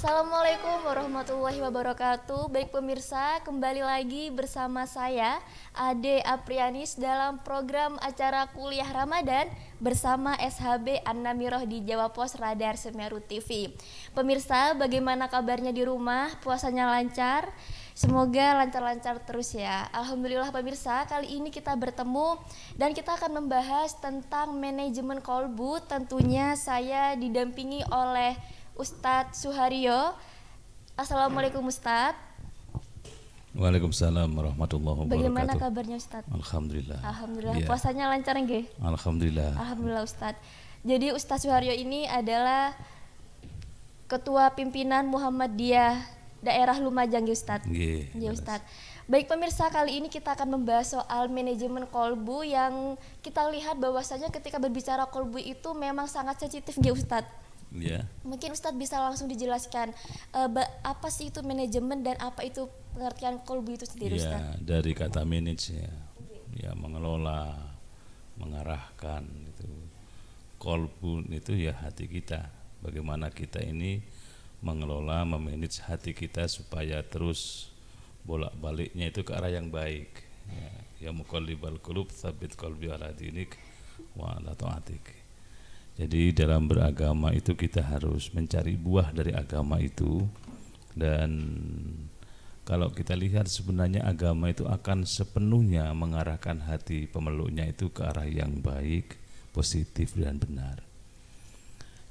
Assalamualaikum warahmatullahi wabarakatuh. Baik pemirsa, kembali lagi bersama saya Ade Aprianis dalam program acara kuliah Ramadan bersama SHB An-Namiroh di Jawa Pos Radar Semeru TV. Pemirsa, bagaimana kabarnya di rumah? Puasanya lancar? Semoga lancar-lancar terus ya. Alhamdulillah pemirsa, kali ini kita bertemu dan kita akan membahas tentang manajemen kolbu. Tentunya saya didampingi oleh Ustadz Suharyo. Assalamualaikum Ustadz. Waalaikumsalam warahmatullahi wabarakatuh. Bagaimana kabarnya Ustadz? Alhamdulillah. Alhamdulillah. Ya. Puasanya lancar nggih? Alhamdulillah. Alhamdulillah Ustadz. Jadi Ustadz Suharyo ini adalah Ketua Pimpinan Muhammadiyah Daerah Lumajang nggih Ustadz. Nggih Ustadz. Baik pemirsa, kali ini kita akan membahas soal manajemen kolbu yang kita lihat bahwasanya ketika berbicara kolbu itu memang sangat sensitif nggih Ustadz. Ya. Mungkin Ustadz bisa langsung dijelaskan apa sih itu manajemen dan apa itu pengertian kolbu itu sendiri Ustadz? Dari kata manage ya mengelola, mengarahkan itu. Kolbu itu ya hati kita. Bagaimana kita ini mengelola, memanage hati kita supaya terus bolak-baliknya itu ke arah yang baik. Ya muqallibal qulub tsabbit qalbi ala dinik wa ala taatik. Jadi dalam beragama itu kita harus mencari buah dari agama itu. Dan kalau kita lihat sebenarnya agama itu akan sepenuhnya mengarahkan hati pemeluknya itu ke arah yang baik, positif dan benar.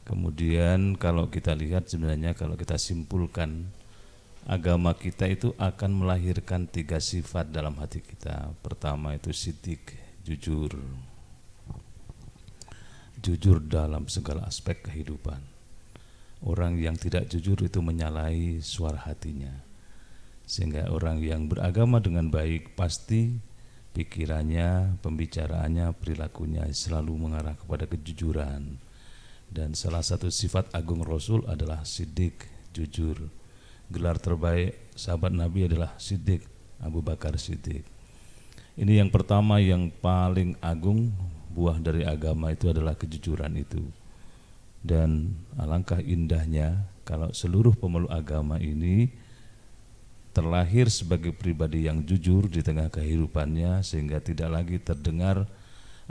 Kemudian kalau kita lihat sebenarnya kalau kita simpulkan, agama kita itu akan melahirkan 3 sifat dalam hati kita. Pertama itu siddiq, jujur dalam segala aspek kehidupan. Orang yang tidak jujur itu menyalahi suara hatinya. Sehingga orang yang beragama dengan baik pasti pikirannya, pembicaraannya, perilakunya selalu mengarah kepada kejujuran. Dan salah satu sifat agung Rasul adalah siddiq, jujur. Gelar terbaik sahabat Nabi adalah Siddiq, Abu Bakar Siddiq. Ini yang pertama, yang paling agung. Buah dari agama itu adalah kejujuran itu. Dan alangkah indahnya kalau seluruh pemeluk agama ini terlahir sebagai pribadi yang jujur di tengah kehidupannya, sehingga tidak lagi terdengar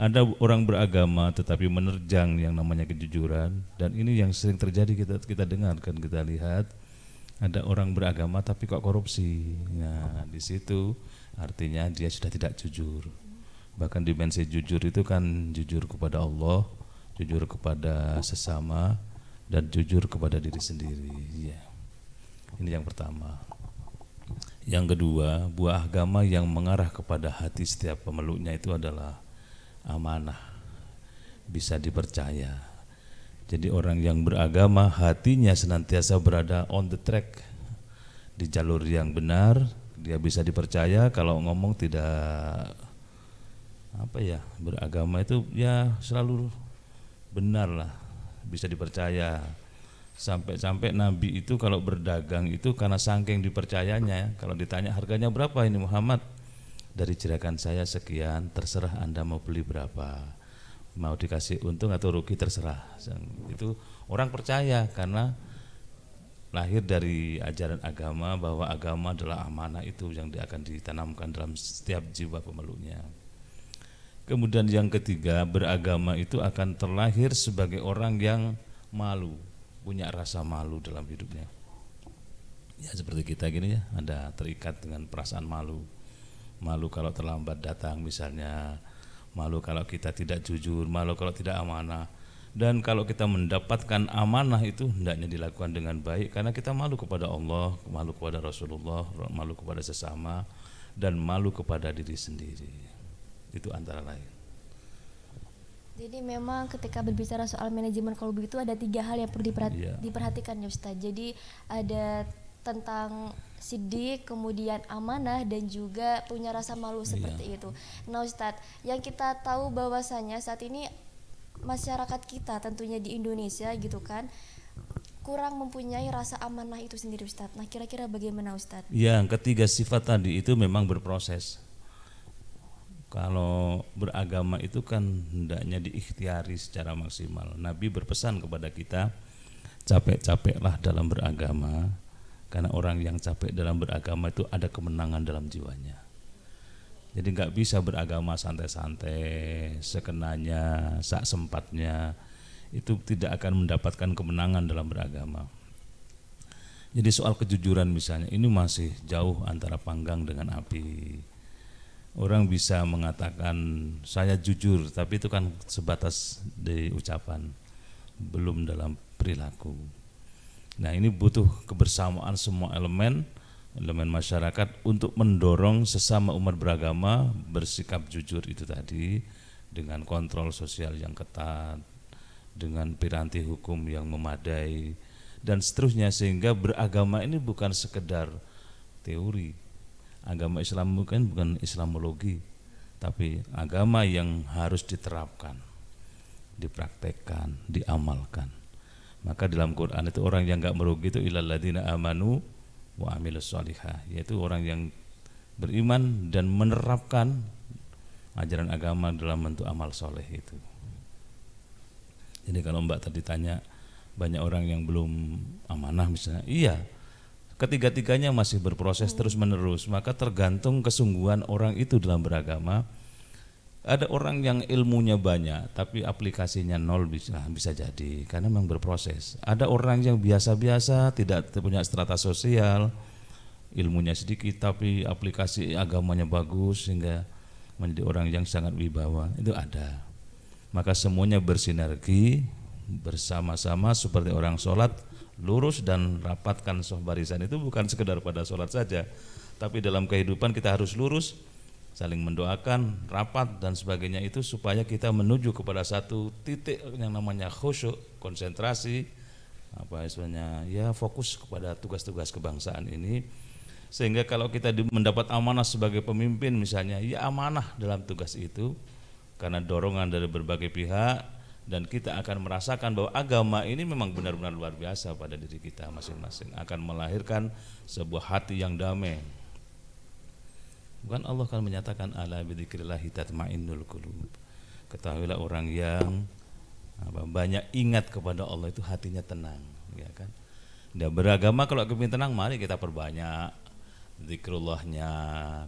ada orang beragama tetapi menerjang yang namanya kejujuran. Dan ini yang sering terjadi, kita dengarkan, kita lihat ada orang beragama tapi kok korupsi. Nah, di situ artinya dia sudah tidak jujur. Bahkan dimensi jujur itu kan jujur kepada Allah, jujur kepada sesama, dan jujur kepada diri sendiri. Ya. Ini yang pertama. Yang kedua, buah agama yang mengarah kepada hati setiap pemeluknya itu adalah amanah, bisa dipercaya. Jadi orang yang beragama hatinya senantiasa berada on the track, di jalur yang benar, dia bisa dipercaya. Kalau ngomong tidak beragama itu ya selalu benar lah, bisa dipercaya. Sampai Nabi itu kalau berdagang itu karena saking dipercayanya, kalau ditanya harganya berapa ini Muhammad, dari jerakan saya sekian, terserah Anda mau beli berapa, mau dikasih untung atau rugi terserah. Itu orang percaya karena lahir dari ajaran agama bahwa agama adalah amanah itu yang akan ditanamkan dalam setiap jiwa pemeluknya. Kemudian yang ketiga, beragama itu akan terlahir sebagai orang yang malu, punya rasa malu dalam hidupnya. Ya seperti kita gini ya, ada terikat dengan perasaan malu. Malu kalau terlambat datang misalnya, malu kalau kita tidak jujur, malu kalau tidak amanah. Dan kalau kita mendapatkan amanah itu hendaknya dilakukan dengan baik karena kita malu kepada Allah, malu kepada Rasulullah, malu kepada sesama, dan malu kepada diri sendiri. Itu antara lain. Jadi memang ketika berbicara soal manajemen kolbu itu ada 3 hal yang perlu diperhatikan ya Ustadz. Jadi ada tentang siddiq, kemudian amanah, dan juga punya rasa malu seperti itu. Nah Ustadz, yang kita tahu bahwasanya saat ini masyarakat kita tentunya di Indonesia gitu kan kurang mempunyai rasa amanah itu sendiri Ustadz. Nah kira-kira bagaimana Ustadz? Yang ketiga sifat tadi itu memang berproses. Kalau beragama itu kan hendaknya diikhtiari secara maksimal. Nabi berpesan kepada kita, capek-capeklah dalam beragama, karena orang yang capek dalam beragama itu ada kemenangan dalam jiwanya. Jadi nggak bisa beragama santai-santai, sekenanya, sak sempatnya, itu tidak akan mendapatkan kemenangan dalam beragama. Jadi soal kejujuran misalnya, ini masih jauh antara panggang dengan api. Orang bisa mengatakan saya jujur, tapi itu kan sebatas di ucapan, belum dalam perilaku. Nah, ini butuh kebersamaan semua elemen masyarakat untuk mendorong sesama umat beragama bersikap jujur itu tadi, dengan kontrol sosial yang ketat, dengan piranti hukum yang memadai, dan seterusnya, sehingga beragama ini bukan sekedar teori. Agama Islam bukan Islamologi, tapi agama yang harus diterapkan, dipraktekkan, diamalkan. Maka dalam Quran itu orang yang enggak merugi itu illal ladzina amanu wa amilus sholihah, yaitu orang yang beriman dan menerapkan ajaran agama dalam bentuk amal soleh itu. Jadi kalau Mbak tadi tanya banyak orang yang belum amanah misalnya, iya, ketiga-tiganya masih berproses terus menerus, maka tergantung kesungguhan orang itu dalam beragama. Ada orang yang ilmunya banyak tapi aplikasinya nol, bisa jadi karena memang berproses. Ada orang yang biasa-biasa, tidak punya strata sosial, ilmunya sedikit tapi aplikasi agamanya bagus sehingga menjadi orang yang sangat wibawa, itu ada. Maka semuanya bersinergi bersama-sama seperti orang sholat, lurus dan rapatkan soft barisan itu bukan sekedar pada sholat saja, tapi dalam kehidupan kita harus lurus, saling mendoakan, rapat dan sebagainya, itu supaya kita menuju kepada satu titik yang namanya khusyuk, konsentrasi, apa istilahnya, ya fokus kepada tugas-tugas kebangsaan ini, sehingga kalau kita mendapat amanah sebagai pemimpin misalnya, ya amanah dalam tugas itu karena dorongan dari berbagai pihak. Dan kita akan merasakan bahwa agama ini memang benar-benar luar biasa pada diri kita masing-masing, akan melahirkan sebuah hati yang damai. Bukan Allah kan menyatakan ala bidzikrillahi tatmainnul qulub. Ketahuilah orang yang banyak ingat kepada Allah itu hatinya tenang, ya kan? Dan beragama kalau kepingin tenang, mari kita perbanyak zikrullahnya,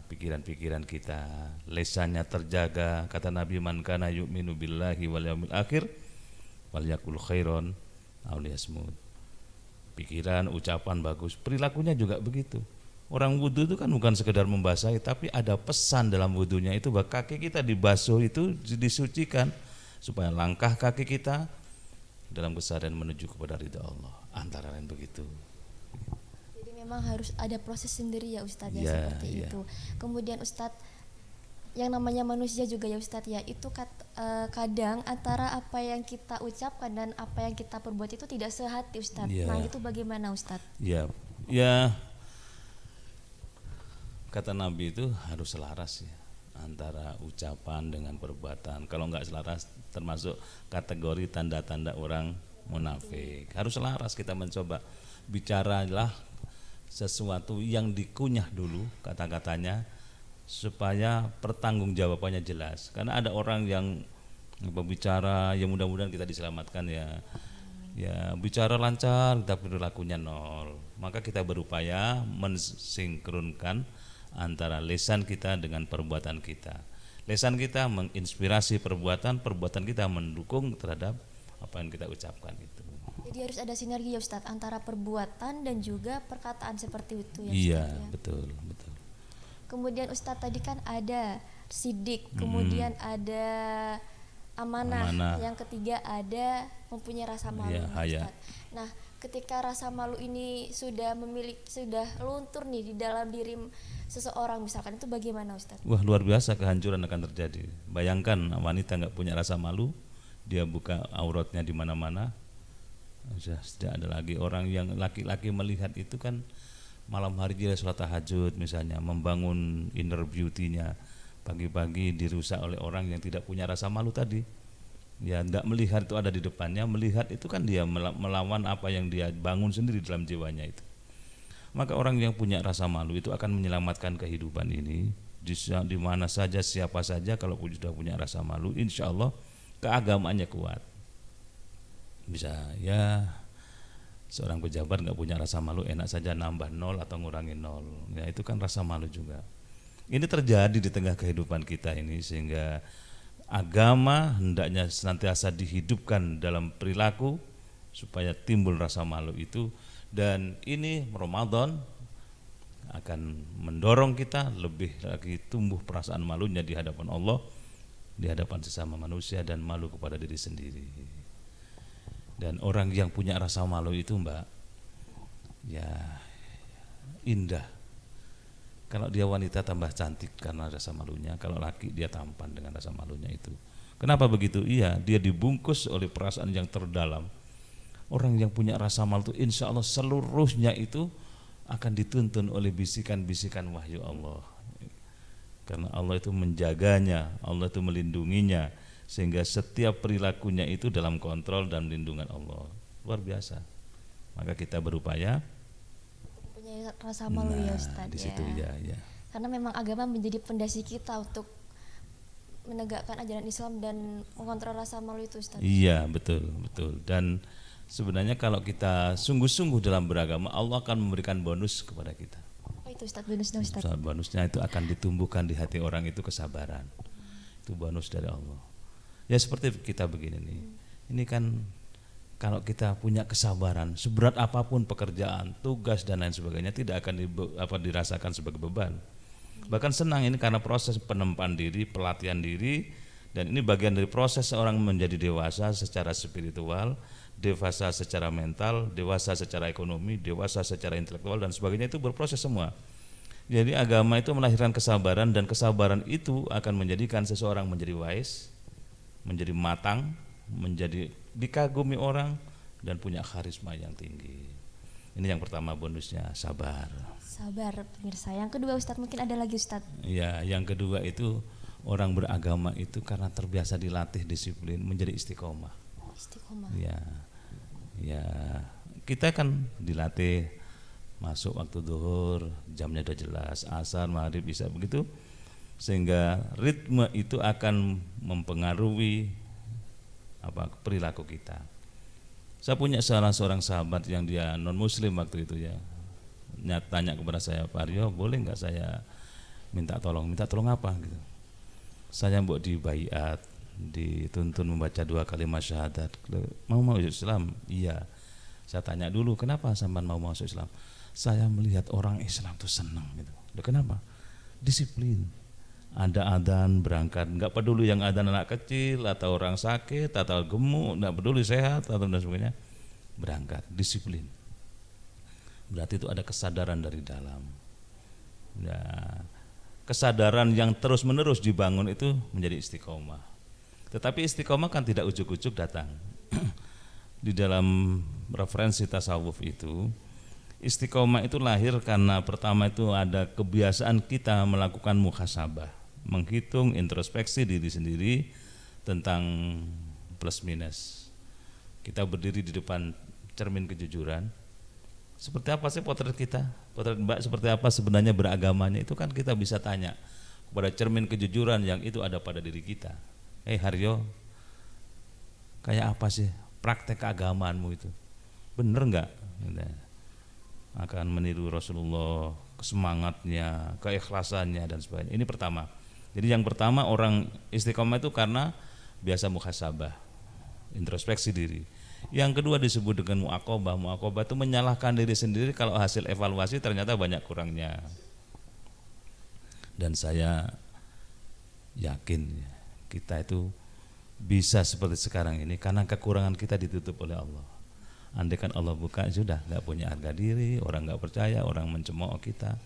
pikiran-pikiran kita, lesannya terjaga. Kata Nabi, man kana yu'minu billahi wal yaumil akhir walyakul khairon aw liyasmut. Pikiran, ucapan bagus, perilakunya juga begitu. Orang wudu itu kan bukan sekedar membasahi, tapi ada pesan dalam wudunya itu bahwa kaki kita dibasuh itu disucikan supaya langkah kaki kita dalam kesadaran menuju kepada ridha Allah, antara lain begitu. Memang harus ada proses sendiri ya Ustadz, ya, seperti itu. Kemudian Ustadz, yang namanya manusia juga ya Ustadz ya, itu kadang antara apa yang kita ucapkan dan apa yang kita perbuat itu tidak sehati Ustadz. Nah itu bagaimana Ustadz? Ya, kata Nabi itu harus selaras ya antara ucapan dengan perbuatan. Kalau nggak selaras termasuk kategori tanda-tanda orang munafik. Harus selaras, kita mencoba bicaralah sesuatu yang dikunyah dulu kata-katanya supaya pertanggungjawabannya jelas. Karena ada orang yang berbicara, ya mudah-mudahan kita diselamatkan ya bicara lancar tapi perilakunya nol. Maka kita berupaya mensinkronkan antara lisan kita dengan perbuatan kita. Lisan kita menginspirasi perbuatan kita mendukung terhadap apa yang kita ucapkan itu. Jadi harus ada sinergi ya Ustadz antara perbuatan dan juga perkataan seperti itu ya Ustadz. Iya, ya. Betul. Kemudian Ustadz tadi kan ada sidik, kemudian ada amanah, yang ketiga ada mempunyai rasa malu. Haya. Nah, ketika rasa malu ini sudah luntur nih di dalam diri seseorang misalkan, itu bagaimana Ustadz? Wah, luar biasa kehancuran akan terjadi. Bayangkan wanita nggak punya rasa malu, dia buka auratnya di mana-mana. Sudah tidak ada lagi orang yang laki-laki melihat itu kan malam hari dia sholat tahajud misalnya, membangun inner beauty-nya, pagi-pagi dirusak oleh orang yang tidak punya rasa malu tadi. Ya tidak melihat itu ada di depannya, melihat itu kan dia melawan apa yang dia bangun sendiri dalam jiwanya itu. Maka orang yang punya rasa malu itu akan menyelamatkan kehidupan ini di mana saja, siapa saja. Kalau sudah punya rasa malu, insya Allah keagamaannya kuat. Bisa ya Seorang pejabat nggak punya rasa malu, enak saja nambah nol atau ngurangi nol. Ya itu kan rasa malu juga. Ini terjadi di tengah kehidupan kita ini, sehingga agama hendaknya senantiasa dihidupkan dalam perilaku supaya timbul rasa malu itu. Dan ini Ramadan akan mendorong kita lebih lagi tumbuh perasaan malunya di hadapan Allah, di hadapan sesama manusia, dan malu kepada diri sendiri. Dan orang yang punya rasa malu itu, Mbak, ya indah. Kalau dia wanita tambah cantik karena rasa malunya, kalau laki dia tampan dengan rasa malunya itu. Kenapa begitu? Iya, dia dibungkus oleh perasaan yang terdalam. Orang yang punya rasa malu itu insya Allah seluruhnya itu akan dituntun oleh bisikan-bisikan wahyu Allah. Karena Allah itu menjaganya, Allah itu melindunginya, sehingga setiap perilakunya itu dalam kontrol dan lindungan Allah. Luar biasa. Maka kita berupaya Punya rasa malu ya Ustadz. Di situ ya. Karena memang agama menjadi pondasi kita untuk menegakkan ajaran Islam dan mengontrol rasa malu itu Ustadz. Iya, betul. Dan sebenarnya kalau kita sungguh-sungguh dalam beragama, Allah akan memberikan bonus kepada kita. Apa itu Ustadz bonusnya Ustadz? Bonusnya itu akan ditumbuhkan di hati orang itu kesabaran. Itu bonus dari Allah. Ya seperti kita begini nih. Ini kan kalau kita punya kesabaran, seberat apapun pekerjaan, tugas dan lain sebagainya tidak akan dirasakan sebagai beban. Bahkan senang ini karena proses penempaan diri, pelatihan diri, dan ini bagian dari proses seorang menjadi dewasa secara spiritual, dewasa secara mental, dewasa secara ekonomi, dewasa secara intelektual dan sebagainya, itu berproses semua. Jadi agama itu melahirkan kesabaran, dan kesabaran itu akan menjadikan seseorang menjadi wise, menjadi matang, menjadi dikagumi orang, dan punya karisma yang tinggi. Ini yang pertama bonusnya, sabar. Sabar pemirsa. Yang kedua Ustadz, mungkin ada lagi Ustadz. Ya, yang kedua itu orang beragama itu karena terbiasa dilatih disiplin menjadi istiqomah. Istiqomah. Ya, kita kan dilatih masuk waktu zuhur, jamnya udah jelas, asar, maghrib, isya begitu, sehingga ritme itu akan mempengaruhi perilaku kita. Saya punya salah seorang sahabat yang dia non muslim waktu itu ya, tanya kepada saya, Pak Aryo, boleh nggak saya minta tolong apa gitu. Saya mbok dibaiat, dituntun membaca 2 kalimat syahadat. Mau masuk Islam? Iya. Saya tanya dulu, kenapa sampean mau masuk Islam? Saya melihat orang Islam tuh senang gitu. Kenapa? Disiplin. Ada adzan berangkat, nggak peduli yang adzan anak kecil atau orang sakit atau gemuk, nggak peduli sehat atau dan sebagainya, berangkat, disiplin. Berarti itu ada kesadaran dari dalam. Ya, kesadaran yang terus menerus dibangun itu menjadi istiqomah. Tetapi istiqomah kan tidak ujuk-ujuk datang. Di dalam referensi tasawuf itu, istiqomah itu lahir karena pertama itu ada kebiasaan kita melakukan muhasabah, menghitung introspeksi diri sendiri tentang plus minus. Kita berdiri di depan cermin kejujuran. Seperti apa sih potret kita? Potret Mbak seperti apa sebenarnya beragamanya? Itu kan kita bisa tanya kepada cermin kejujuran yang itu ada pada diri kita. Haryo, kayak apa sih praktek keagamaanmu itu? Bener enggak? Akan meniru Rasulullah, semangatnya, keikhlasannya dan sebagainya. Ini pertama. Jadi yang pertama, orang istiqomah itu karena biasa muhasabah, introspeksi diri. Yang kedua disebut dengan muaqabah. Muaqabah itu menyalahkan diri sendiri kalau hasil evaluasi ternyata banyak kurangnya. Dan saya yakin kita itu bisa seperti sekarang ini karena kekurangan kita ditutup oleh Allah. Andai kan Allah buka, sudah nggak punya harga diri, orang nggak percaya, orang mencemooh kita.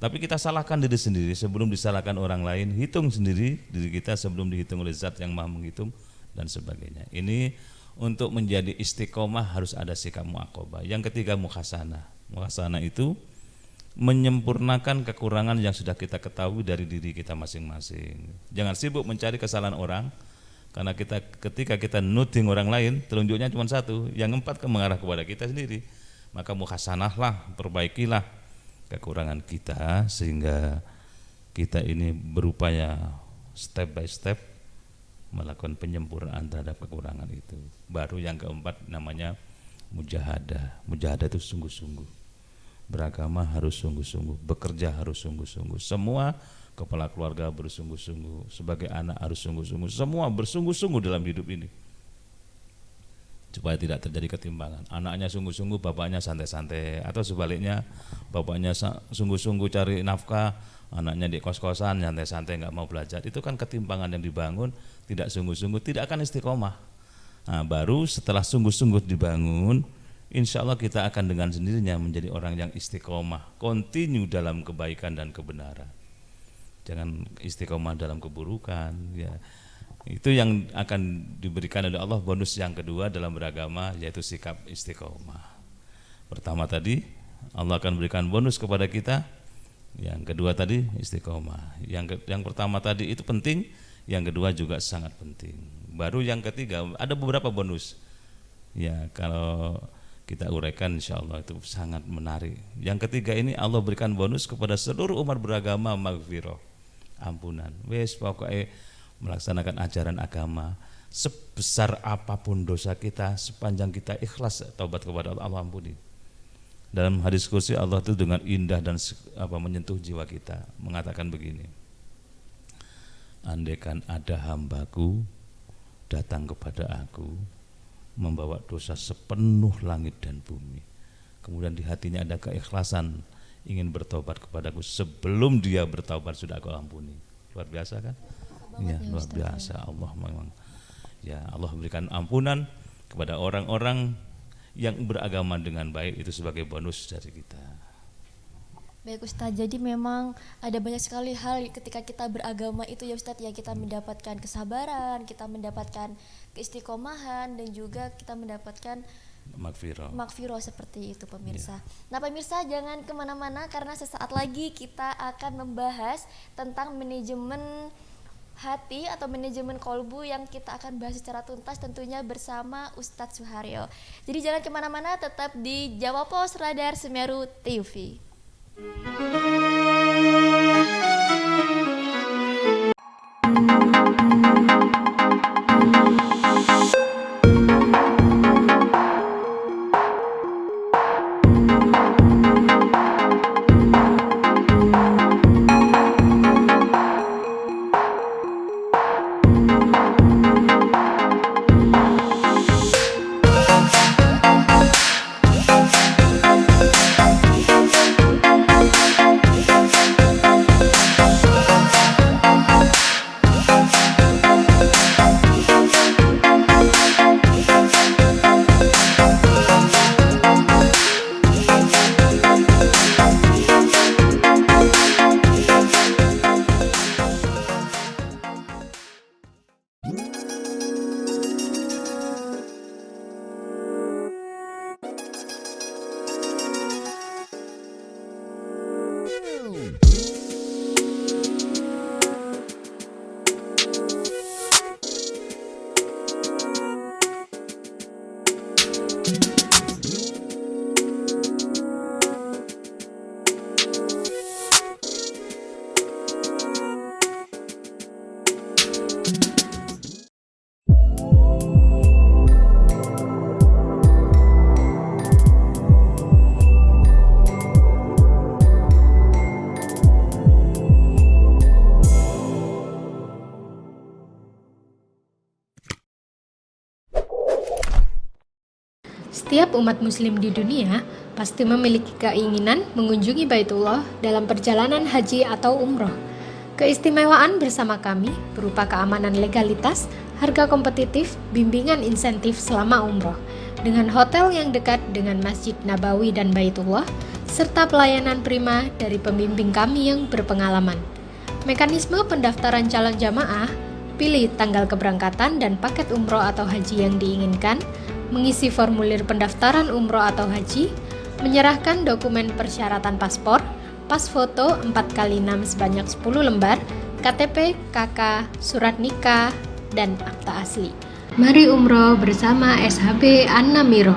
Tapi kita salahkan diri sendiri sebelum disalahkan orang lain, hitung sendiri diri kita sebelum dihitung oleh Zat yang Maha menghitung dan sebagainya. Ini untuk menjadi istiqomah harus ada sikap muaqabah. Yang ketiga muhasana. Muhasana itu menyempurnakan kekurangan yang sudah kita ketahui dari diri kita masing-masing. Jangan sibuk mencari kesalahan orang, karena ketika kita nuding orang lain, telunjuknya cuma satu, yang 4 mengarah kepada kita sendiri. Maka muhasanahlah, perbaikilah kekurangan kita sehingga kita ini berupaya step by step melakukan penyempurnaan terhadap kekurangan itu. Baru yang keempat namanya Mujahadah itu sungguh-sungguh. Beragama harus sungguh-sungguh, bekerja harus sungguh-sungguh. Semua kepala keluarga bersungguh-sungguh, sebagai anak harus sungguh-sungguh. Semua bersungguh-sungguh dalam hidup ini, supaya tidak terjadi ketimpangan. Anaknya sungguh-sungguh, bapaknya santai-santai, atau sebaliknya bapaknya sungguh-sungguh cari nafkah, anaknya di kos-kosan santai-santai nggak mau belajar. Itu kan ketimpangan yang dibangun, tidak sungguh-sungguh, tidak akan istiqomah. Nah, baru setelah sungguh-sungguh dibangun, insya Allah kita akan dengan sendirinya menjadi orang yang istiqomah, kontinu dalam kebaikan dan kebenaran. Jangan istiqomah dalam keburukan, ya. Itu yang akan diberikan oleh Allah bonus yang kedua dalam beragama, yaitu sikap istiqomah. Pertama tadi Allah akan berikan bonus kepada kita, yang kedua tadi istiqomah. Yang pertama tadi itu penting, yang kedua juga sangat penting. Baru yang ketiga ada beberapa bonus. Ya, kalau kita uraikan insya Allah itu sangat menarik. Yang ketiga ini Allah berikan bonus kepada seluruh umat beragama, maghfirah, ampunan. Wes pokoknya melaksanakan ajaran agama, sebesar apapun dosa kita, sepanjang kita ikhlas taubat kepada Allah, Allah ampuni. Dalam hadis kursi Allah itu dengan indah dan menyentuh jiwa kita, mengatakan begini: andaikan ada hambaku datang kepada aku membawa dosa sepenuh langit dan bumi, kemudian di hatinya ada keikhlasan ingin bertobat kepadaku, sebelum dia bertobat sudah aku ampuni. Luar biasa kan? Ya, luar biasa. Allah memang, ya, Allah berikan ampunan kepada orang-orang yang beragama dengan baik, itu sebagai bonus dari kita. Baik Ustadz, jadi memang ada banyak sekali hal ketika kita beragama itu ya Ustadz, ya, kita mendapatkan kesabaran, kita mendapatkan keistiqomahan, dan juga kita mendapatkan makfirah seperti itu pemirsa. Nah pemirsa, jangan kemana-mana karena sesaat lagi kita akan membahas tentang manajemen hati atau manajemen kolbu yang kita akan bahas secara tuntas tentunya bersama Ustadz Suharyo. Jadi jangan kemana-mana, tetap di Jawa Pos Radar Semeru TV. Setiap umat muslim di dunia pasti memiliki keinginan mengunjungi Baitullah dalam perjalanan haji atau umroh. Keistimewaan bersama kami berupa keamanan legalitas, harga kompetitif, bimbingan insentif selama umroh, dengan hotel yang dekat dengan Masjid Nabawi dan Baitullah, serta pelayanan prima dari pembimbing kami yang berpengalaman. Mekanisme pendaftaran calon jamaah: pilih tanggal keberangkatan dan paket umroh atau haji yang diinginkan, mengisi formulir pendaftaran umroh atau haji, menyerahkan dokumen persyaratan paspor, pas foto 4x6 sebanyak 10 lembar, KTP, KK, surat nikah, dan akta asli. Mari umroh bersama SHB An-Namiro.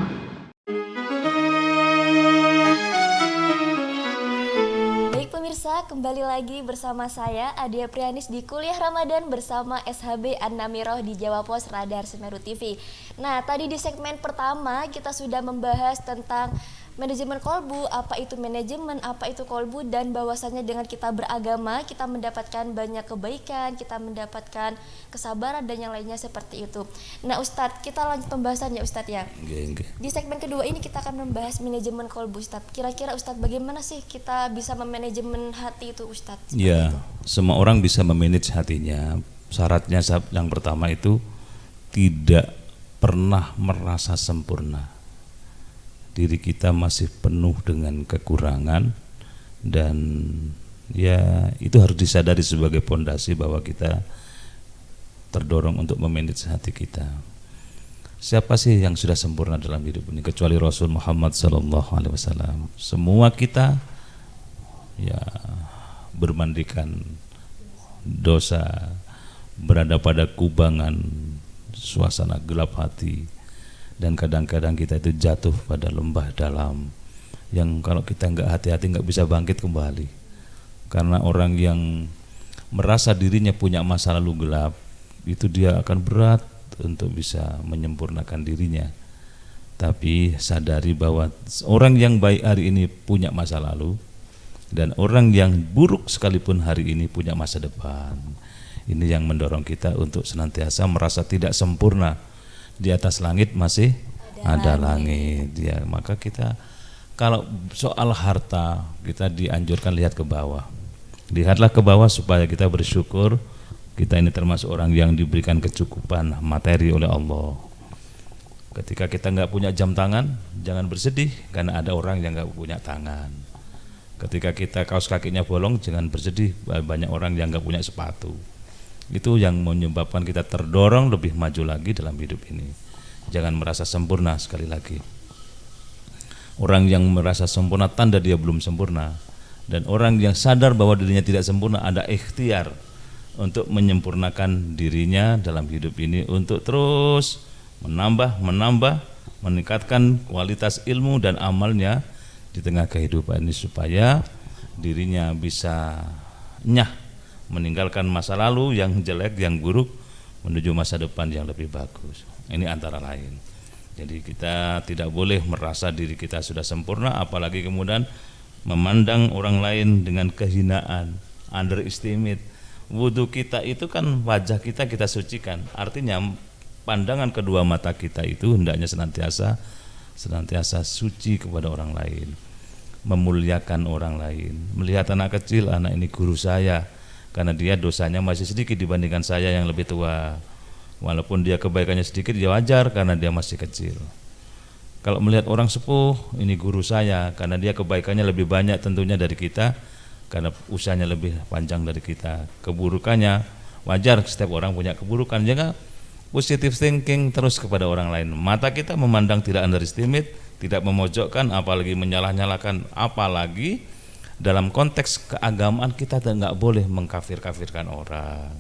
Baik pemirsa, pemirsa, kembali lagi bersama saya Ade Aprianis di Kuliah Ramadan bersama SHB An-Namiroh di Jawa Pos Radar Semeru TV. Nah, tadi di segmen pertama kita sudah membahas tentang manajemen kolbu, apa itu manajemen, apa itu kolbu, dan bahwasannya dengan kita beragama kita mendapatkan banyak kebaikan, kita mendapatkan kesabaran dan yang lainnya seperti itu. Nah Ustadz, kita lanjut pembahasannya Ustadz ya. Di segmen kedua ini kita akan membahas manajemen kolbu Ustadz. Kira-kira Ustadz bagaimana sih kita bisa memanajemen hati itu Ustadz? Ya, semua orang bisa memanage hatinya. Syaratnya yang pertama itu tidak pernah merasa sempurna. Diri kita masih penuh dengan kekurangan, dan ya itu harus disadari sebagai pondasi bahwa kita terdorong untuk memanage hati kita. Siapa sih yang sudah sempurna dalam hidup ini kecuali Rasul Muhammad SAW? Semua kita ya bermandikan dosa, berada pada kubangan suasana gelap hati. Dan kadang-kadang kita itu jatuh pada lembah dalam yang kalau kita nggak hati-hati nggak bisa bangkit kembali. Karena orang yang merasa dirinya punya masa lalu gelap, itu dia akan berat untuk bisa menyempurnakan dirinya. Tapi sadari bahwa orang yang baik hari ini punya masa lalu, dan orang yang buruk sekalipun hari ini punya masa depan. Ini yang mendorong kita untuk senantiasa merasa tidak sempurna. Di atas langit masih ada langit. Ya, maka kita kalau soal harta kita dianjurkan lihat ke bawah. Lihatlah ke bawah supaya kita bersyukur kita ini termasuk orang yang diberikan kecukupan materi oleh Allah. Ketika kita nggak punya jam tangan, jangan bersedih karena ada orang yang nggak punya tangan. Ketika kita kaos kakinya bolong, jangan bersedih banyak orang yang nggak punya sepatu. Itu yang menyebabkan kita terdorong lebih maju lagi dalam hidup ini. Jangan merasa sempurna sekali lagi. Orang yang merasa sempurna tanda dia belum sempurna. Dan orang yang sadar bahwa dirinya tidak sempurna ada ikhtiar untuk menyempurnakan dirinya dalam hidup ini, untuk terus menambah, meningkatkan kualitas ilmu dan amalnya di tengah kehidupan ini supaya dirinya bisa nyah meninggalkan masa lalu yang jelek, yang buruk, menuju masa depan yang lebih bagus. Ini antara lain. Jadi kita tidak boleh merasa diri kita sudah sempurna, apalagi kemudian memandang orang lain dengan kehinaan, underestimate. Wudhu kita itu kan wajah kita sucikan. Artinya pandangan kedua mata kita itu hendaknya senantiasa suci kepada orang lain, memuliakan orang lain. Melihat anak kecil, anak ini guru saya, karena dia dosanya masih sedikit dibandingkan saya yang lebih tua. Walaupun dia kebaikannya sedikit, ya wajar karena dia masih kecil. Kalau melihat orang sepuh, ini guru saya, karena dia kebaikannya lebih banyak tentunya dari kita, karena usianya lebih panjang dari kita. Keburukannya wajar, setiap orang punya keburukan. Jangan positive thinking terus kepada orang lain. Mata kita memandang tidak underestimate, tidak memojokkan, apalagi menyalah-nyalahkan, apalagi dalam konteks keagamaan kita nggak boleh mengkafir-kafirkan orang.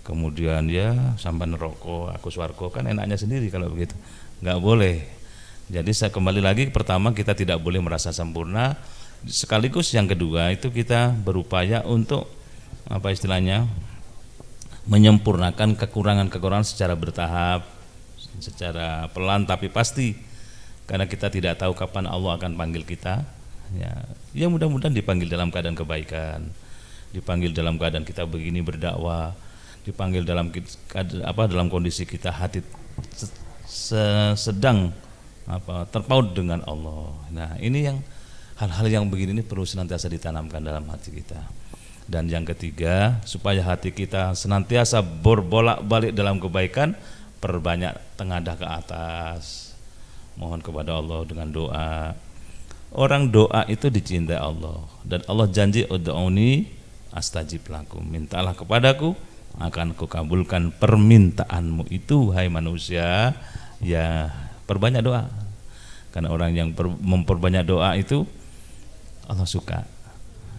Kemudian ya sampai neraka, aku swarga, kan enaknya sendiri kalau begitu. Nggak boleh. Jadi saya kembali lagi, pertama kita tidak boleh merasa sempurna. Sekaligus yang kedua itu kita berupaya untuk apa istilahnya, menyempurnakan kekurangan-kekurangan secara bertahap, secara pelan tapi pasti. Karena kita tidak tahu kapan Allah akan panggil kita. Ya mudah-mudahan dipanggil dalam keadaan kebaikan, dipanggil dalam keadaan kita begini berdakwah, dipanggil dalam kondisi kita hati sedang terpaut dengan Allah. Nah, ini yang hal-hal yang begini ini perlu senantiasa ditanamkan dalam hati kita. Dan yang ketiga, supaya hati kita senantiasa berbolak-balik dalam kebaikan, perbanyak tengadah ke atas, mohon kepada Allah dengan doa. Orang doa itu dicintai Allah, dan Allah janji ud'uni astajib lakum, mintalah kepadaku akan kukabulkan permintaanmu itu, hai manusia. Ya perbanyak doa, karena orang yang memperbanyak doa itu Allah suka.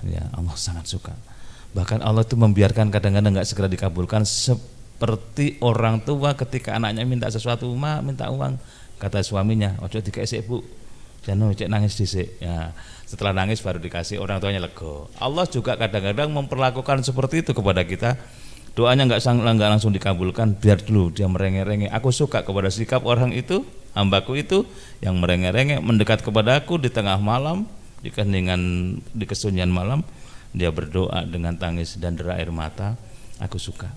Ya, Allah sangat suka. Bahkan Allah itu membiarkan kadang-kadang nggak segera dikabulkan, seperti orang tua ketika anaknya minta sesuatu, minta uang, kata suaminya, ojo dikasih Bu, Jano cek nangis dhisik. Ya, setelah nangis baru dikasih, orang tuanya lega. Allah juga kadang-kadang memperlakukan seperti itu kepada kita. Doanya nggak langsung dikabulkan, biar dulu dia merengek-rengek. Aku suka kepada sikap orang itu, hambaku itu yang merengek-rengek mendekat kepada aku di tengah malam, di keheningan, di kesunyian malam, dia berdoa dengan tangis dan derai air mata. Aku suka.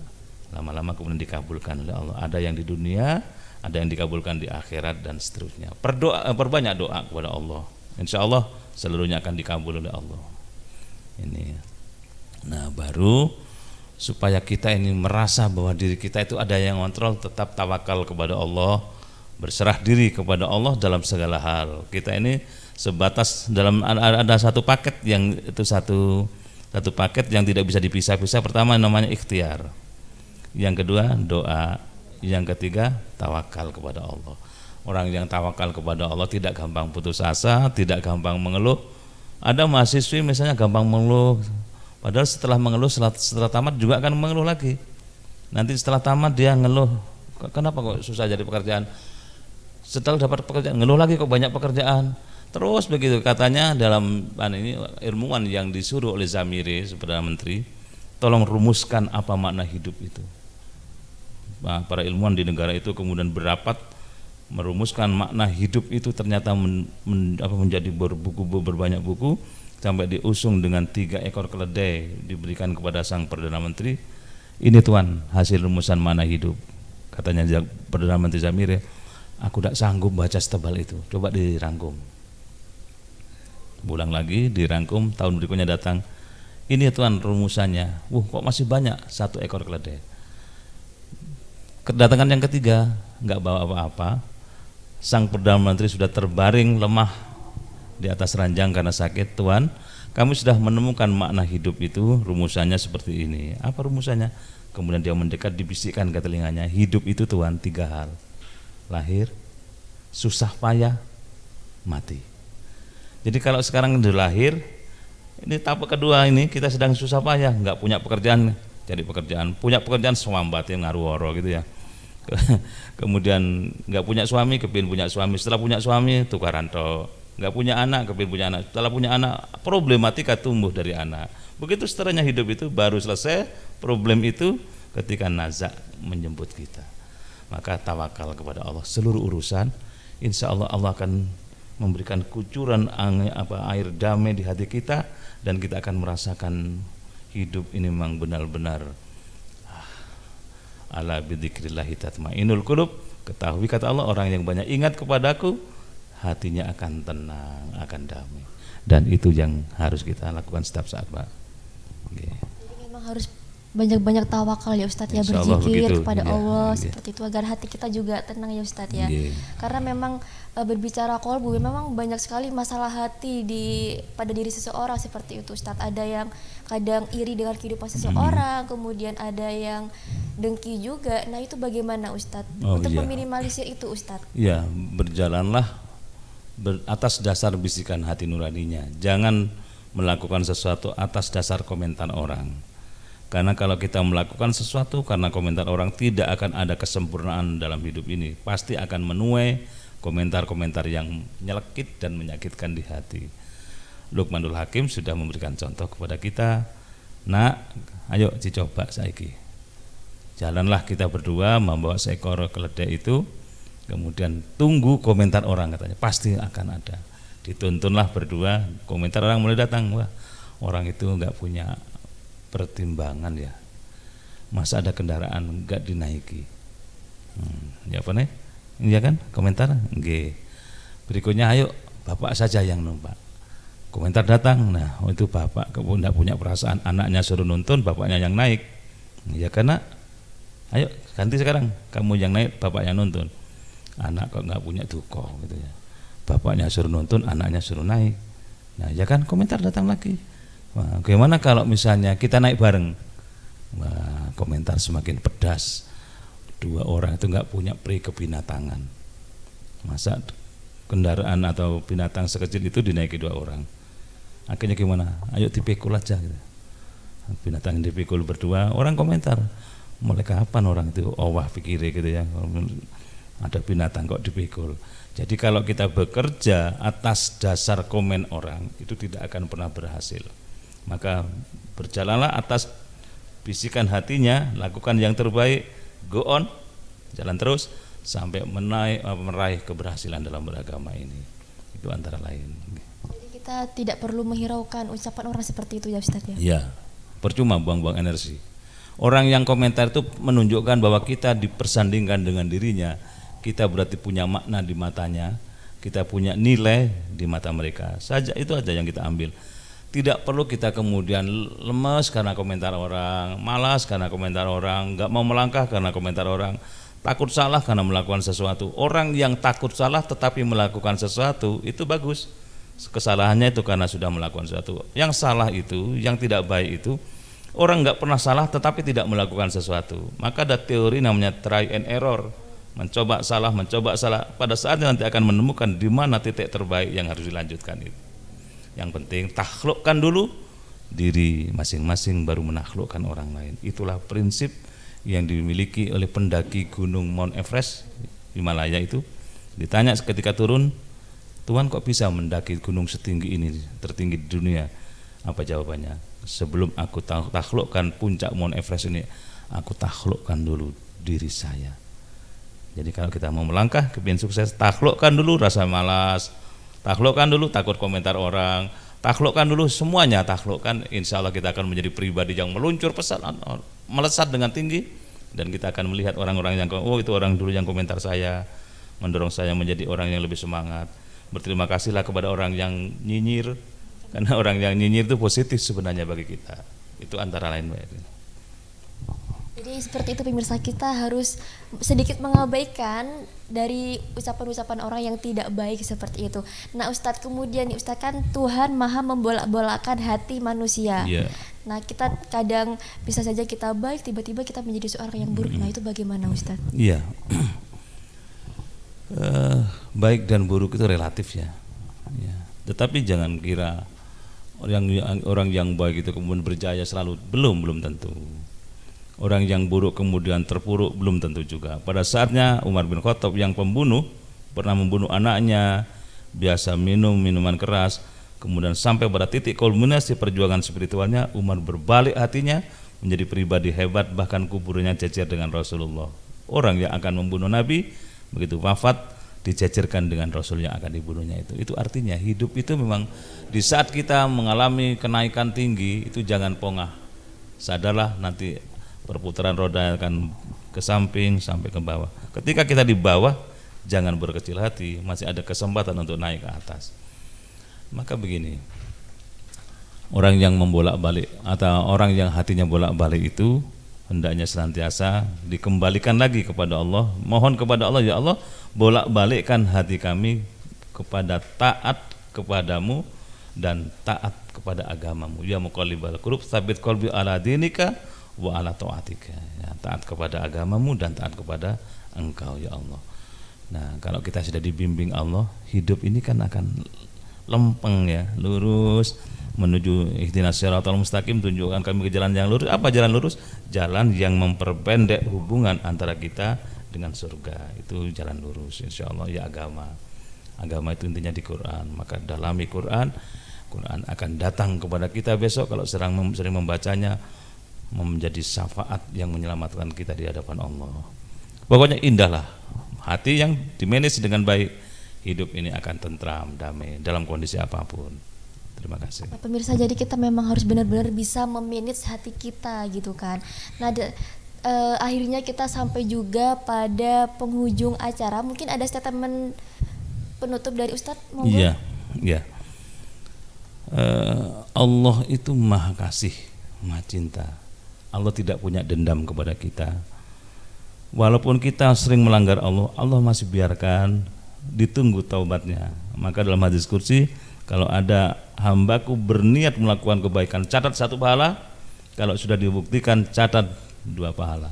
Lama-lama kemudian dikabulkan oleh Allah. Ada yang di dunia, ada yang dikabulkan di akhirat dan seterusnya. Perbanyak doa kepada Allah. Insya Allah seluruhnya akan dikabul oleh Allah. Ini. Nah, baru supaya kita ini merasa bahwa diri kita itu ada yang kontrol, tetap tawakal kepada Allah, berserah diri kepada Allah dalam segala hal. Kita ini sebatas dalam ada satu paket yang itu satu paket yang tidak bisa dipisah-pisah. Pertama namanya ikhtiar, yang kedua doa, yang ketiga tawakal kepada Allah. Orang yang tawakal kepada Allah tidak gampang putus asa, tidak gampang mengeluh. Ada mahasiswi misalnya gampang mengeluh, padahal setelah mengeluh, setelah tamat juga akan mengeluh lagi. Nanti setelah tamat dia ngeluh, kenapa kok susah jadi pekerjaan? Setelah dapat pekerjaan ngeluh lagi kok banyak pekerjaan. Terus begitu, katanya dalam ini ilmuwan yang disuruh oleh Zamiri, Perdana Menteri, tolong rumuskan apa makna hidup itu. Nah, para ilmuwan di negara itu kemudian berapat merumuskan makna hidup itu, ternyata menjadi berbanyak buku sampai diusung dengan 3 ekor keledai diberikan kepada sang Perdana Menteri. Ini Tuan hasil rumusan makna hidup, katanya Perdana Menteri Zamir. Aku tidak sanggup baca setebal itu, coba dirangkum. Pulang lagi dirangkum, tahun berikutnya datang, ini Tuan rumusannya. Kok masih banyak 1 ekor keledai. Kedatangan yang ketiga nggak bawa apa-apa. Sang Perdana Menteri sudah terbaring lemah di atas ranjang karena sakit. Tuan, kami sudah menemukan makna hidup itu, rumusannya seperti ini. Apa rumusannya? Kemudian dia mendekat, dibisikkan ke telinganya, hidup itu Tuan 3 hal. Lahir, susah payah, mati. Jadi kalau sekarang udah lahir, ini tahap kedua ini kita sedang susah payah, nggak punya pekerjaan, jadi pekerjaan, punya pekerjaan swambatin ngaruh-waro gitu ya. Kemudian nggak punya suami, kepingin punya suami. Setelah punya suami tukaran toh. Nggak punya anak, kepingin punya anak. Setelah punya anak, problematika tumbuh dari anak. Begitu seterusnya hidup itu, baru selesai problem itu ketika nazak menjemput kita. Maka tawakal kepada Allah. Seluruh urusan, insya Allah Allah akan memberikan kucuran air damai di hati kita, dan kita akan merasakan hidup ini memang benar-benar ala bidzikrillahi tatmainul qulub. Ketahui kata Allah, orang yang banyak ingat kepadaku hatinya akan tenang, akan damai. Dan itu yang harus kita lakukan setiap saat, Pak. Okay. Jadi memang harus banyak-banyak tawakal ya Ustadz ya, berzikir kepada Allah seperti itu agar hati kita juga tenang ya Ustadz ya. Karena memang berbicara kolbu memang banyak sekali masalah hati pada diri seseorang seperti itu Ustadz. Ada yang kadang iri dengan kehidupan seseorang, kemudian ada yang dengki juga. Nah itu bagaimana Ustadz untuk meminimalisir itu Ustadz? Ya, berjalanlah atas dasar bisikan hati nuraninya. Jangan melakukan sesuatu atas dasar komentar orang. Karena kalau kita melakukan sesuatu karena komentar orang, tidak akan ada kesempurnaan dalam hidup ini. Pasti akan menuai komentar-komentar yang menyelekit dan menyakitkan di hati. Luqmanul Hakim sudah memberikan contoh kepada kita. Nak, ayo dicoba saiki. Jalanlah kita berdua membawa seekor keledai itu, kemudian tunggu komentar orang, katanya pasti akan ada. Dituntunlah berdua, komentar orang mulai datang. Wah, orang itu enggak punya pertimbangan ya, masa ada kendaraan enggak dinaiki. Ya apa nih? Iya kan komentar. Nggih. Berikutnya ayo bapak saja yang numpak. Komentar datang. Nah itu bapak enggak punya perasaan, anaknya suruh nuntun, bapaknya yang naik. Ya karena ayo ganti sekarang, kamu yang naik, bapaknya nuntun. Anak kok enggak punya duko gitu ya, bapaknya suruh nuntun, anaknya suruh naik. Nah ya kan komentar datang lagi. Wah, bagaimana kalau misalnya kita naik bareng? Wah, komentar semakin pedas. 2 orang itu nggak punya pri kebinatangan. Masa kendaraan atau binatang sekecil itu dinaiki 2 orang? Akhirnya gimana? Ayo dipikul aja gitu. Binatang yang dipikul berdua, orang komentar, mulai kapan orang itu wah pikir gitu ya. Ada binatang kok dipikul. Jadi kalau kita bekerja atas dasar komen orang itu tidak akan pernah berhasil. Maka berjalanlah atas bisikan hatinya, lakukan yang terbaik, go on, jalan terus sampai meraih keberhasilan dalam beragama ini. Itu antara lain. Jadi kita tidak perlu menghiraukan ucapan orang seperti itu ya Ustaz ya? Ya, percuma buang-buang energi. Orang yang komentar itu menunjukkan bahwa kita dipersandingkan dengan dirinya. Kita berarti punya makna di matanya, kita punya nilai di mata mereka. Saja itu aja yang kita ambil. Tidak perlu kita kemudian lemes karena komentar orang, malas karena komentar orang, nggak mau melangkah karena komentar orang, takut salah karena melakukan sesuatu. Orang yang takut salah tetapi melakukan sesuatu itu bagus. Kesalahannya itu karena sudah melakukan sesuatu. Yang salah itu, yang tidak baik itu, orang nggak pernah salah tetapi tidak melakukan sesuatu. Maka ada teori namanya try and error. Mencoba salah. Pada saatnya nanti akan menemukan di mana titik terbaik yang harus dilanjutkan itu. Yang penting takhlukkan dulu diri masing-masing baru menaklukkan orang lain. Itulah prinsip yang dimiliki oleh pendaki gunung Mount Everest Himalaya itu. Ditanya ketika turun, Tuhan kok bisa mendaki gunung setinggi ini, tertinggi di dunia? Apa jawabannya? Sebelum aku taklukkan puncak Mount Everest ini, aku taklukkan dulu diri saya. Jadi kalau kita mau melangkah kepingin sukses, taklukkan dulu rasa malas, taklukkan dulu takut komentar orang, taklukkan dulu semuanya, taklukkan, insya Allah kita akan menjadi pribadi yang meluncur pesat, melesat dengan tinggi, dan kita akan melihat orang-orang yang, oh itu orang dulu yang komentar saya, mendorong saya menjadi orang yang lebih semangat. Berterima kasihlah kepada orang yang nyinyir, karena orang yang nyinyir itu positif sebenarnya bagi kita. Itu antara lain, Mbak. Jadi seperti itu pemirsa, kita harus sedikit mengabaikan dari ucapan-ucapan orang yang tidak baik seperti itu. Nah Ustadz, kemudian nih Ustadz, kan Tuhan maha membolak-bolakan hati manusia. Yeah. Nah kita kadang bisa saja kita baik, tiba-tiba kita menjadi seorang yang buruk. Nah itu bagaimana Ustadz? Iya. Baik dan buruk itu relatif ya. Tetapi jangan kira orang yang baik itu kemudian berjaya selalu, belum tentu. Orang yang buruk kemudian terpuruk, belum tentu juga. Pada saatnya Umar bin Khattab yang pembunuh, pernah membunuh anaknya, biasa minum minuman keras, kemudian sampai pada titik kulminasi perjuangan spiritualnya, Umar berbalik hatinya menjadi pribadi hebat, bahkan kuburnya jejer dengan Rasulullah. Orang yang akan membunuh Nabi begitu wafat dijejerkan dengan Rasul yang akan dibunuhnya itu. Itu artinya hidup itu memang di saat kita mengalami kenaikan tinggi itu jangan pongah. Sadarlah nanti perputaran roda akan ke samping sampai ke bawah. Ketika kita di bawah, jangan berkecil hati, masih ada kesempatan untuk naik ke atas. Maka begini, orang yang membolak-balik atau orang yang hatinya bolak-balik itu hendaknya senantiasa dikembalikan lagi kepada Allah. Mohon kepada Allah, ya Allah, bolak-balikkan hati kami kepada taat kepadamu dan taat kepada agamamu. Ya muqallibal qulub, tsabit qalbi ala dinika wa ala taatika, ya, taat kepada agamamu dan taat kepada engkau ya Allah. Nah kalau kita sudah dibimbing Allah, hidup ini kan akan lempeng ya, lurus menuju ihdinas siratal mustaqim, tunjukkan kami ke jalan yang lurus. Apa jalan lurus? Jalan yang memperpendek hubungan antara kita dengan surga, itu jalan lurus insya Allah ya. Agama itu intinya di Quran, maka dalami Quran akan datang kepada kita besok kalau sering membacanya, menjadi syafaat yang menyelamatkan kita di hadapan Allah. Pokoknya indahlah hati yang dimanage dengan baik, hidup ini akan tentram, damai dalam kondisi apapun. Terima kasih. Nah, pemirsa, jadi kita memang harus benar-benar bisa memanage hati kita gitu kan. Nah akhirnya kita sampai juga pada penghujung acara. Mungkin ada statement penutup dari Ustadz? Monggo. Iya. Allah itu maha kasih, maha cinta. Allah tidak punya dendam kepada kita. Walaupun kita sering melanggar Allah, Allah masih biarkan, ditunggu taubatnya. Maka dalam hadis kursi, kalau ada hambaku berniat melakukan kebaikan, catat 1 pahala. Kalau sudah dibuktikan, catat 2 pahala.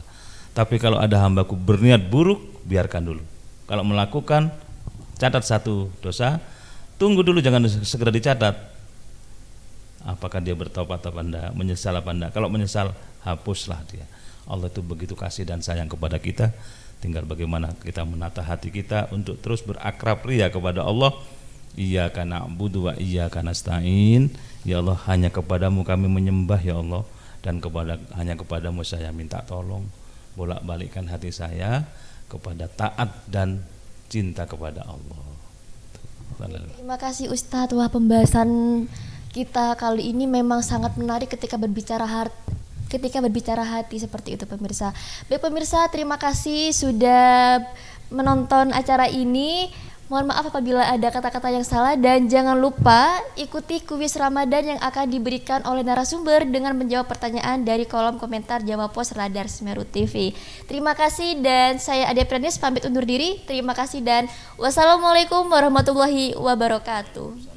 Tapi kalau ada hambaku berniat buruk, biarkan dulu. Kalau melakukan, catat 1 dosa, tunggu dulu, jangan segera dicatat. Apakah dia bertobat apa enggak, menyesal apa enggak. Kalau menyesal, hapuslah dia. Allah itu begitu kasih dan sayang kepada kita, Tinggal bagaimana kita menata hati kita untuk terus berakrab ria kepada Allah. Iyyaka na'budu wa iyyaka nasta'in. Ya Allah, hanya kepadamu kami menyembah ya Allah, dan hanya kepadamu saya minta tolong. Bolak-balikkan hati saya kepada taat dan cinta kepada Allah. Terima kasih Ustadz. Wah, pembahasan kita kali ini memang sangat menarik ketika berbicara hati seperti itu pemirsa. Baik pemirsa, terima kasih sudah menonton acara ini. Mohon maaf apabila ada kata-kata yang salah, dan jangan lupa ikuti kuis Ramadan yang akan diberikan oleh narasumber dengan menjawab pertanyaan dari kolom komentar Jawa Pos Radar Semeru TV. Terima kasih, dan saya Ade Aprianis pamit undur diri. Terima kasih dan wassalamualaikum warahmatullahi wabarakatuh.